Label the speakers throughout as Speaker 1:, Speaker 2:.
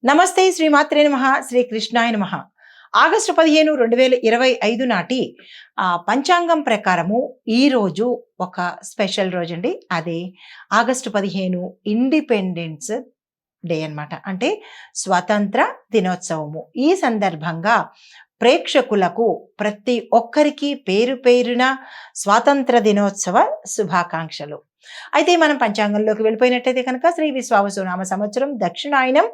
Speaker 1: నమస్తే శ్రీమాత్రే నమః శ్రీ కృష్ణాయ నమః. ఆగస్టు 15, 2025 నాటి పంచాంగం ప్రకారము ఈరోజు ఒక స్పెషల్ రోజండి. అదే ఆగస్టు 15 ఇండిపెండెన్స్ డే అన్నమాట. అంటే స్వతంత్ర దినోత్సవము. ఈ సందర్భంగా ప్రేక్షకులకు ప్రతి ఒక్కరికి పేరు పేరున స్వాతంత్ర దినోత్సవ శుభాకాంక్షలు. అయితే మనం పంచాంగంలోకి వెళ్ళిపోయినట్టయితే కనుక శ్రీ విశ్వావసునామ సంవత్సరం దక్షిణాయనం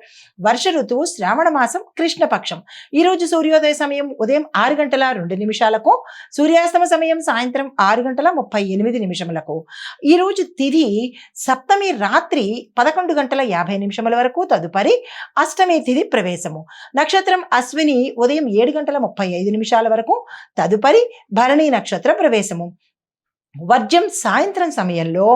Speaker 1: వర్ష ఋతువు శ్రావణ మాసం కృష్ణపక్షం. ఈరోజు సూర్యోదయ సమయం ఉదయం 6 గంటల 2 నిమిషాలకు, సూర్యాస్తమ సమయం సాయంత్రం 6 గంటల 38 నిమిషములకు. ఈరోజు తిథి సప్తమి రాత్రి 11 గంటల 50 నిమిషముల వరకు, తదుపరి అష్టమి తిథి ప్రవేశము. నక్షత్రం అశ్విని ఉదయం 7 గంటల 35 నిమిషాల వరకు, తదుపరి భరణి నక్షత్ర ప్రవేశము. వర్జం సాయంత్రం సమయంలో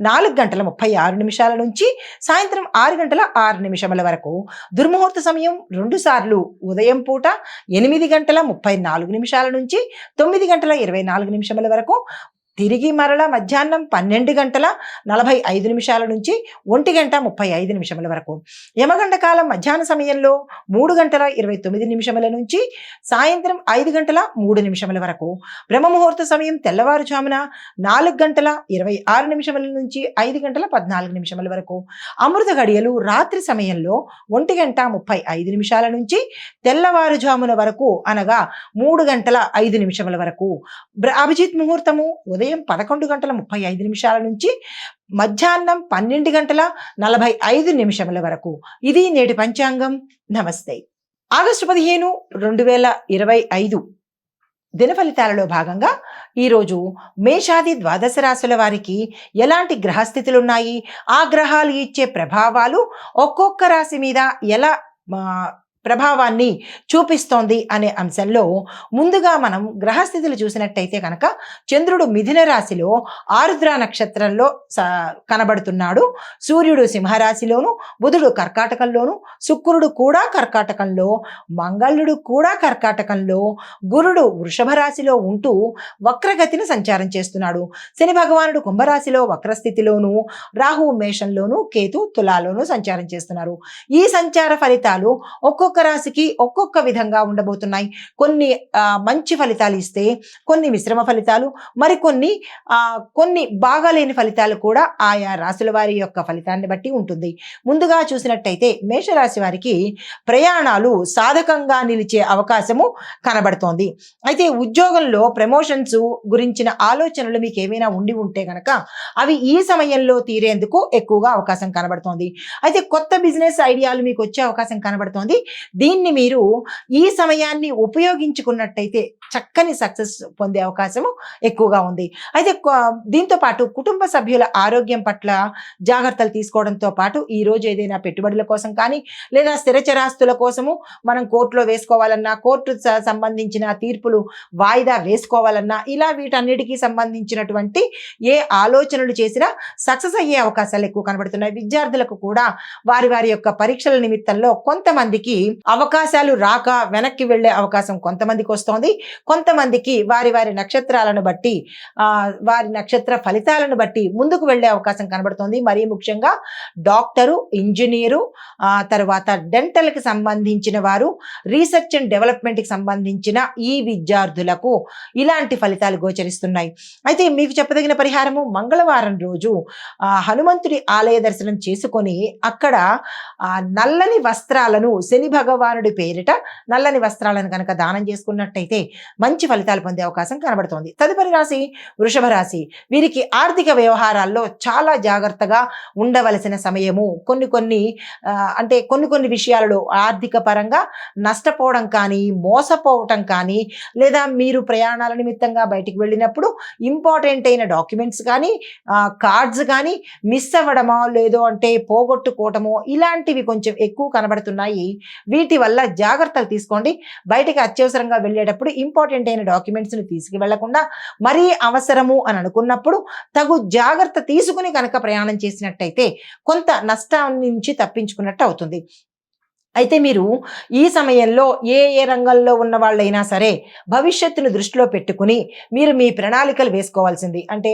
Speaker 1: 4 గంటల 36 నిమిషాల నుంచి సాయంత్రం 6 గంటల 6 నిమిషముల వరకు. దుర్ముహూర్త సమయం 2 సార్లు ఉదయం పూట 8 గంటల 34 నిమిషాల నుంచి 9 గంటల 24 నిమిషముల వరకు, తిరిగి మరల మధ్యాహ్నం 12 గంటల 45 నిమిషాల నుంచి 1 గంట 35 నిమిషముల వరకు. యమగండ కాలం మధ్యాహ్న సమయంలో 3 గంటల 29 నిమిషముల నుంచి సాయంత్రం 5 గంటల 3 నిమిషముల వరకు. బ్రహ్మముహూర్త సమయం తెల్లవారుజామున 4 గంటల 26 నిమిషముల నుంచి 5 గంటల 14 నిమిషముల వరకు. అమృత గడియలు రాత్రి సమయంలో 1 గంట 35 నిమిషాల నుంచి తెల్లవారుజామున వరకు, అనగా 3 గంటల 5 నిమిషముల వరకు. అభిజిత్ ముహూర్తము ఉదయం 11 గంటల 35 నిమిషాల నుంచి మధ్యాహ్నం 12 గంటల 45 నిమిషముల వరకు. ఇది నేటి పంచాంగం. నమస్తే. ఆగస్టు 15, 2025 దిన ఫలితాలలో భాగంగా ఈరోజు మేషాది ద్వాదశ రాశుల వారికి ఎలాంటి గ్రహస్థితులు ఉన్నాయి, ఆ గ్రహాలు ఇచ్చే ప్రభావాలు ఒక్కొక్క రాశి మీద ఎలా ప్రభావాన్ని చూపిస్తోంది అనే అంశంలో ముందుగా మనం గ్రహస్థితులు చూసినట్టయితే కనుక చంద్రుడు మిథున రాశిలో ఆరుద్ర నక్షత్రంలో కనబడుతున్నాడు. సూర్యుడు సింహరాశిలోను, బుధుడు కర్కాటకంలోను, శుక్రుడు కూడా కర్కాటకంలో, మంగళుడు కూడా కర్కాటకంలో, గురుడు వృషభ రాశిలో ఉంటూ వక్రగతిని సంచారం చేస్తున్నాడు. శని భగవానుడు కుంభరాశిలో వక్రస్థితిలోను, రాహు మేషంలోను, కేతు తులాలోను సంచారం చేస్తున్నారు. ఈ సంచార ఫలితాలు ఒక్కొక్క రాశికి ఒక్కొక్క విధంగా ఉండబోతున్నాయి. కొన్ని మంచి ఫలితాలు ఇస్తే, కొన్ని మిశ్రమ ఫలితాలు, మరికొన్ని కొన్ని బాగాలేని ఫలితాలు కూడా ఆయా రాశుల వారి యొక్క ఫలితాన్ని బట్టి ఉంటుంది. ముందుగా చూసినట్టయితే మేషరాశి వారికి ప్రయాణాలు సాధకంగా నిలిచే అవకాశము కనబడుతోంది. అయితే ఉద్యోగంలో ప్రమోషన్స్ గురించిన ఆలోచనలు మీకు ఏమైనా ఉండి ఉంటే కనుక అవి ఈ సమయంలో తీరేందుకు ఎక్కువగా అవకాశం కనబడుతోంది. అయితే కొత్త బిజినెస్ ఐడియాలు మీకు వచ్చే అవకాశం కనబడుతోంది. దీన్ని మీరు ఈ సమయాన్ని ఉపయోగించుకున్నట్టయితే చక్కని సక్సెస్ పొందే అవకాశము ఎక్కువగా ఉంది. అయితే దీంతో పాటు కుటుంబ సభ్యుల ఆరోగ్యం పట్ల జాగ్రత్తలు తీసుకోవడంతో పాటు ఈ రోజు ఏదైనా పెట్టుబడుల కోసం కానీ, లేదా స్థిరచరాస్తుల కోసము మనం కోర్టులో వేసుకోవాలన్నా, కోర్టు సంబంధించిన తీర్పులు వాయిదా వేసుకోవాలన్నా, ఇలా వీటన్నిటికీ సంబంధించినటువంటి ఏ ఆలోచనలు చేసినా సక్సెస్ అయ్యే అవకాశాలు ఎక్కువ కనబడుతున్నాయి. విద్యార్థులకు కూడా వారి వారి యొక్క పరీక్షల నిమిత్తంలో కొంతమందికి అవకాశాలు రాక వెనక్కి వెళ్లే అవకాశం కొంతమందికి వస్తోంది. కొంతమందికి వారి వారి నక్షత్రాలను బట్టి, వారి నక్షత్ర ఫలితాలను బట్టి ముందుకు వెళ్లే అవకాశం కనబడుతోంది. మరీ ముఖ్యంగా డాక్టరు, ఇంజనీరు, తర్వాత డెంటల్ కి సంబంధించిన వారు, రీసెర్చ్ అండ్ డెవలప్మెంట్ కి సంబంధించిన ఈ విద్యార్థులకు ఇలాంటి ఫలితాలు గోచరిస్తున్నాయి. అయితే మీకు చెప్పదగిన పరిహారము, మంగళవారం రోజు హనుమంతుడి ఆలయ దర్శనం చేసుకొని అక్కడ నల్లని వస్త్రాలను, శని భగవానుడి పేరిట నల్లని వస్త్రాలను కనుక దానం చేసుకున్నట్టయితే మంచి ఫలితాలు పొందే అవకాశం కనబడుతోంది. తదుపరి రాశి వృషభ రాశి. వీరికి ఆర్థిక వ్యవహారాల్లో చాలా జాగ్రత్తగా ఉండవలసిన సమయము. కొన్ని విషయాలలో ఆర్థిక పరంగా నష్టపోవడం కానీ, మోసపోవటం కానీ, లేదా మీరు ప్రయాణాల నిమిత్తంగా బయటికి వెళ్ళినప్పుడు ఇంపార్టెంట్ అయిన డాక్యుమెంట్స్ కానీ, కార్డ్స్ కానీ మిస్ అవ్వడమో, లేదో అంటే పోగొట్టుకోవటమో, ఇలాంటివి కొంచెం ఎక్కువ కనబడుతున్నాయి. వీటి వల్ల జాగ్రత్తలు తీసుకోండి. బయటికి అత్యవసరంగా వెళ్ళేటప్పుడు ఇంపార్టెంట్ అయిన డాక్యుమెంట్స్ని తీసుకువెళ్లకుండా, మరీ అవసరము అని అనుకున్నప్పుడు తగు జాగ్రత్త తీసుకుని కనుక ప్రయాణం చేసినట్టయితే కొంత నష్టాన్ని నుంచి తప్పించుకున్నట్టు అవుతుంది. అయితే మీరు ఈ సమయంలో ఏ రంగంలో ఉన్న వాళ్ళైనా సరే భవిష్యత్తును దృష్టిలో పెట్టుకుని మీరు మీ ప్రణాళికలు వేసుకోవాల్సింది. అంటే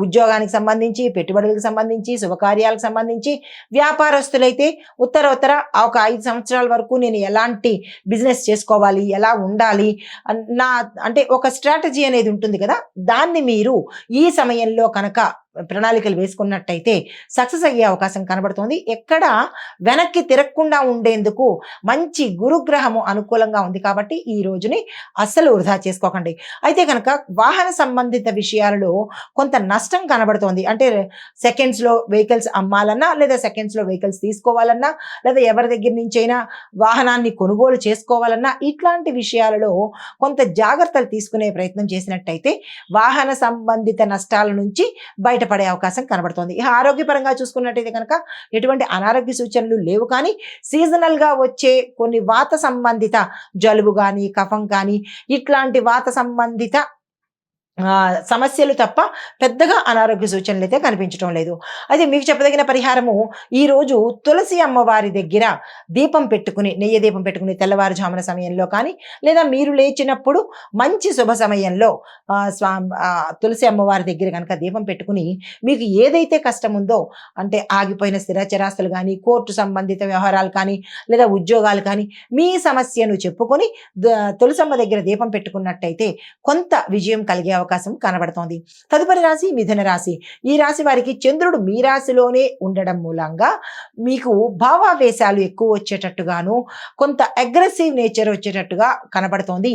Speaker 1: ఉద్యోగానికి సంబంధించి, పెట్టుబడులకు సంబంధించి, శుభకార్యాలకు సంబంధించి, వ్యాపారస్తులైతే ఉత్తరోత్తర ఒక 5 సంవత్సరాల వరకు నేను ఎలాంటి బిజినెస్ చేసుకోవాలి, ఎలా ఉండాలి, నా అంటే ఒక స్ట్రాటజీ అనేది ఉంటుంది కదా, దాన్ని మీరు ఈ సమయంలో కనుక ప్రణాళికలు వేసుకున్నట్టయితే సక్సెస్ అయ్యే అవకాశం కనబడుతోంది. ఎక్కడ వెనక్కి తిరగకుండా ఉండేందుకు మంచి గురుగ్రహము అనుకూలంగా ఉంది కాబట్టి ఈ రోజుని అస్సలు వృధా చేసుకోకండి. అయితే కనుక వాహన సంబంధిత విషయాలలో కొంత నష్టం కనబడుతోంది. అంటే సెకండ్స్లో వెహికల్స్ అమ్మాలన్నా, లేదా సెకండ్స్లో వెహికల్స్ తీసుకోవాలన్నా, లేదా ఎవరి దగ్గర నుంచైనా వాహనాన్ని కొనుగోలు చేసుకోవాలన్నా, ఇట్లాంటి విషయాలలో కొంత జాగ్రత్తలు తీసుకునే ప్రయత్నం చేసినట్టయితే వాహన సంబంధిత నష్టాల నుంచి బయటపడే అవకాశం కనబడుతోంది. ఆరోగ్యపరంగా చూసుకున్నట్టయితే కనుక ఎటువంటి అనారోగ్య సూచనలు లేవు, కానీ సీజనల్గా వచ్చే కొన్ని వాత సంబంధిత జలుబు కానీ, కఫం కానీ, ఇట్లాంటి వాత సంబంధిత సమస్యలు తప్ప పెద్దగా అనారోగ్య సూచనలు అయితే కనిపించడం లేదు. అయితే మీకు చెప్పదగిన పరిహారము, ఈరోజు తులసి అమ్మవారి దగ్గర దీపం పెట్టుకుని, నెయ్యి దీపం పెట్టుకుని తెల్లవారుజామున సమయంలో కానీ, లేదా మీరు లేచినప్పుడు మంచి శుభ సమయంలో తులసి అమ్మవారి దగ్గర కనుక దీపం పెట్టుకుని, మీకు ఏదైతే కష్టం ఉందో, అంటే ఆగిపోయిన స్థిరచరాస్తులు కానీ, కోర్టు సంబంధిత వ్యవహారాలు కానీ, లేదా ఉద్యోగాలు కానీ, మీ సమస్యను చెప్పుకొని తులసమ్మ దగ్గర దీపం పెట్టుకున్నట్టయితే కొంత విజయం కలిగే అవకాశం కనబడుతోంది. తదుపరి రాశి మిథున రాశి. ఈ రాశి వారికి చంద్రుడు మీ రాశిలోనే ఉండడం మూలంగా మీకు భావావేశాలు ఎక్కువ వచ్చేటట్టుగాను, కొంత అగ్రెసివ్ నేచర్ వచ్చేటట్టుగా కనబడుతోంది.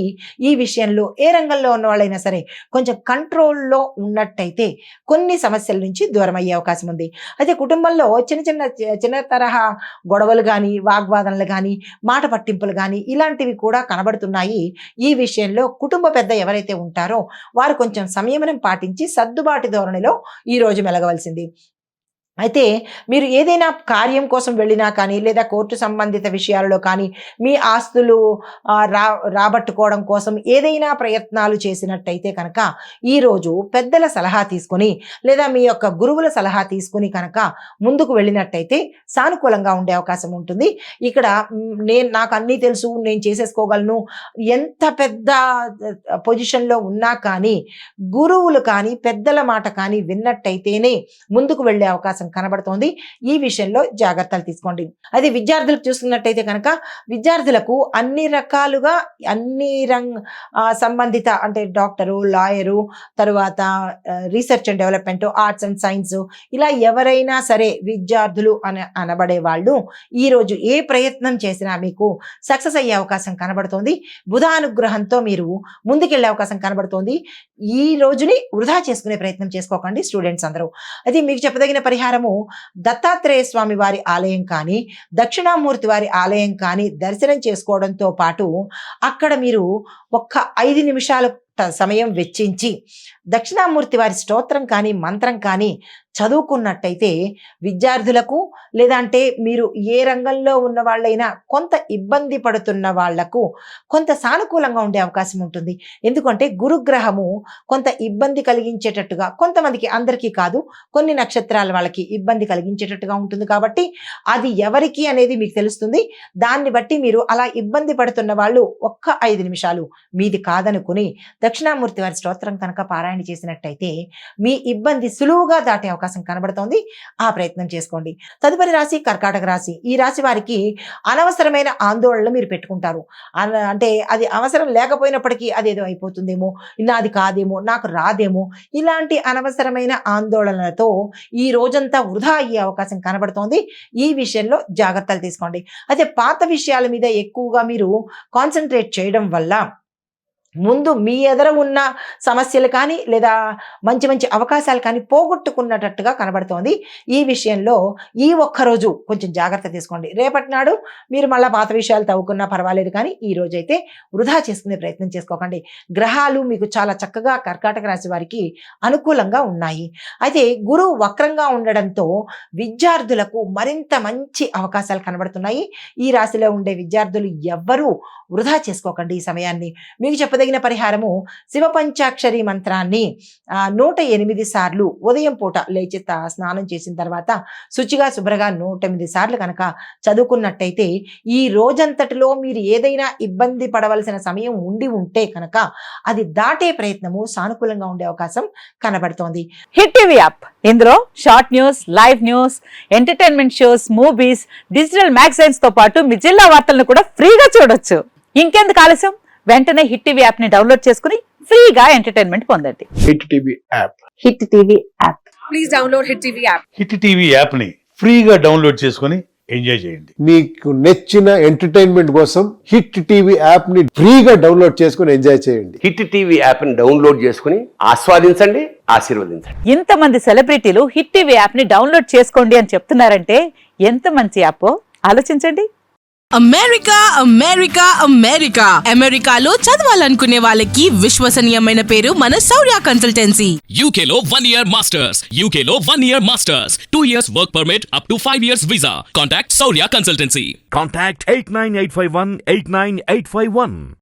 Speaker 1: ఈ విషయంలో ఏ రంగంలో ఉన్న వాళ్ళైనా సరే కొంచెం కంట్రోల్లో ఉన్నట్టయితే కొన్ని సమస్యల నుంచి దూరం అయ్యే అవకాశం ఉంది. అయితే కుటుంబంలో చిన్న తరహా గొడవలు కానీ, వాగ్వాదనలు కానీ, మాట పట్టింపులు కానీ, ఇలాంటివి కూడా కనబడుతున్నాయి. ఈ విషయంలో కుటుంబ పెద్ద ఎవరైతే ఉంటారో వారు కొంచెం సంయమనం పాటించి సర్దుబాటు ధోరణిలో ఈ రోజు మెలగవలసింది. అయితే మీరు ఏదైనా కార్యం కోసం వెళ్ళినా కానీ, లేదా కోర్టు సంబంధిత విషయాలలో కానీ, మీ ఆస్తులు రాబట్టుకోవడం కోసం ఏదైనా ప్రయత్నాలు చేసినట్టయితే కనుక ఈరోజు పెద్దల సలహా తీసుకొని, లేదా మీ యొక్క గురువుల సలహా తీసుకుని కనుక ముందుకు వెళ్ళినట్టయితే సానుకూలంగా ఉండే అవకాశం ఉంటుంది. ఇక్కడ నాకు అన్నీ తెలుసు, నేను చేసేసుకోగలను, ఎంత పెద్ద పొజిషన్లో ఉన్నా కానీ గురువులు కానీ, పెద్దల మాట కానీ విన్నట్టయితేనే ముందుకు వెళ్ళే అవకాశం కనబడుతోంది. ఈ విషయంలో జాగ్రత్తలు తీసుకోండి. అది విద్యార్థులకు చూసుకున్నట్టయితే కనుక విద్యార్థులకు అన్ని రకాలుగా అన్ని సంబంధిత, అంటే డాక్టరు, లాయరు, తరువాత research and development, arts and science, ఇలా ఎవరైనా సరే విద్యార్థులు అనబడే వాళ్ళు ఈరోజు ఏ ప్రయత్నం చేసినా మీకు సక్సెస్ అయ్యే అవకాశం కనబడుతోంది. బుధ అనుగ్రహంతో మీరు ముందుకెళ్లే అవకాశం కనబడుతోంది. ఈ రోజుని వృధా చేసుకునే ప్రయత్నం చేసుకోకండి స్టూడెంట్స్ అందరూ. అది మీకు చెప్పదగిన పరిహారము, దత్తాత్రేయ స్వామి వారి ఆలయం కానీ, దక్షిణామూర్తి వారి ఆలయం కానీ దర్శనం చేసుకోవడంతో పాటు అక్కడ మీరు ఒక్క 5 నిమిషాలు సమయం వెచ్చించి దక్షిణామూర్తి వారి స్తోత్రం కానీ, మంత్రం కానీ చదువుకున్నట్టయితే విద్యార్థులకు, లేదంటే మీరు ఏ రంగంలో ఉన్న వాళ్ళైనా కొంత ఇబ్బంది పడుతున్న వాళ్లకు కొంత సానుకూలంగా ఉండే అవకాశం ఉంటుంది. ఎందుకంటే గురుగ్రహము కొంత ఇబ్బంది కలిగించేటట్టుగా, కొంతమందికి, అందరికీ కాదు, కొన్ని నక్షత్రాల వాళ్ళకి ఇబ్బంది కలిగించేటట్టుగా ఉంటుంది. కాబట్టి అది ఎవరికి అనేది మీకు తెలుస్తుంది. దాన్ని బట్టి మీరు అలా ఇబ్బంది పడుతున్న వాళ్ళు ఒక్క 5 నిమిషాలు మీది కాదనుకుని దక్షిణామూర్తి వారి స్తోత్రం కనుక పారాయణ చేసినట్టయితే మీ ఇబ్బంది సులువుగా దాటే అవకాశం కనబడుతోంది. ఆ ప్రయత్నం చేసుకోండి. తదుపరి రాశి కర్కాటక రాశి. ఈ రాశి వారికి అనవసరమైన ఆందోళనలు మీరు పెట్టుకుంటారు. అంటే అది అవసరం లేకపోయినప్పటికీ అదేదో అయిపోతుందేమో, నాది కాదేమో, నాకు రాదేమో, ఇలాంటి అనవసరమైన ఆందోళనలతో ఈ రోజంతా వృధా అయ్యే అవకాశం కనబడుతోంది. ఈ విషయంలో జాగ్రత్తలు తీసుకోండి. అయితే పాత విషయాల మీద ఎక్కువగా మీరు కాన్సన్ట్రేట్ చేయడం వల్ల ముందు మీ ఎదుర ఉన్న సమస్యలు కానీ, లేదా మంచి మంచి అవకాశాలు కానీ పోగొట్టుకున్నట్టుగా కనబడుతోంది. ఈ విషయంలో ఈ ఒక్కరోజు కొంచెం జాగ్రత్త తీసుకోండి. రేపటి నాడు మీరు మళ్ళీ పాత విషయాలు తవ్వుకున్నా పర్వాలేదు, కానీ ఈ రోజైతే వృధా చేసుకునే ప్రయత్నం చేసుకోకండి. గ్రహాలు మీకు చాలా చక్కగా కర్కాటక రాశి వారికి అనుకూలంగా ఉన్నాయి. అయితే గురువు వక్రంగా ఉండడంతో విద్యార్థులకు మరింత మంచి అవకాశాలు కనబడుతున్నాయి. ఈ రాశిలో ఉండే విద్యార్థులు ఎవ్వరూ వృధా చేసుకోకండి ఈ సమయాన్ని. మీకు చెప్పదగిన చేయదగిన పరిహారము శివ పంచాక్షరి మంత్రాన్ని 108 సార్లు ఉదయం పూట లేచి స్నానం చేసిన తర్వాత శుచిగా శుభ్రగా 108 సార్లు కనుక చదువుకున్నట్టయితే ఈ రోజంతటిలో మీరు ఏదైనా ఇబ్బంది పడవలసిన సమయం ఉంటే కనుక అది దాటే ప్రయత్నము సానుకూలంగా ఉండే అవకాశం కనబడుతోంది.
Speaker 2: హిట్ టీవీ యాప్, ఇందులో short news, live news, entertainment shows, movies, digital magazines తో పాటు మీ జిల్లా వార్తలను కూడా ఫ్రీగా చూడొచ్చు. ఇంకెందుకు ఆలస్యం, వెంటనే హిట్ టీవీ యాప్ ని డౌన్లోడ్ చేసుకుని ఫ్రీగా ఎంటర్టైన్మెంట్ పొందండి.
Speaker 3: Hit TV app.
Speaker 2: Hit TV app.
Speaker 4: Please download hit TV app.
Speaker 5: Hit TV app ని ఫ్రీగా డౌన్లోడ్ చేసుకొని ఎంజాయ్ చేయండి.
Speaker 3: మీకు నచ్చిన ఎంటర్టైన్మెంట్ కోసం హిట్ టీవీ యాప్ ని ఫ్రీగా డౌన్లోడ్ చేసుకొని ఎంజాయ్ చేయండి.
Speaker 6: హిట్ టీవీ యాప్ ని డౌన్లోడ్ చేసుకుని ఆస్వాదించండి, ఆశీర్వదించండి.
Speaker 2: ఇంతమంది సెలబ్రిటీలు హిట్ టీవీ యాప్ ని డౌన్లోడ్ చేసుకోండి అని చెప్తున్నారంటే ఎంత మంచి యాప్ ఆలోచించండి.
Speaker 7: అమెరికా అమెరికా అమెరికా అమెరికాలో చదవాలనుకునే వాళ్ళకి విశ్వసనీయమైన పేరు మన శౌర్య కన్సల్టెన్సీ.
Speaker 8: UK లో 1 year masters, UK లో 1 year masters, 2 years work permit up to 5 years visa. Contact Saurya Consultancy.
Speaker 9: Contact 89851 89851.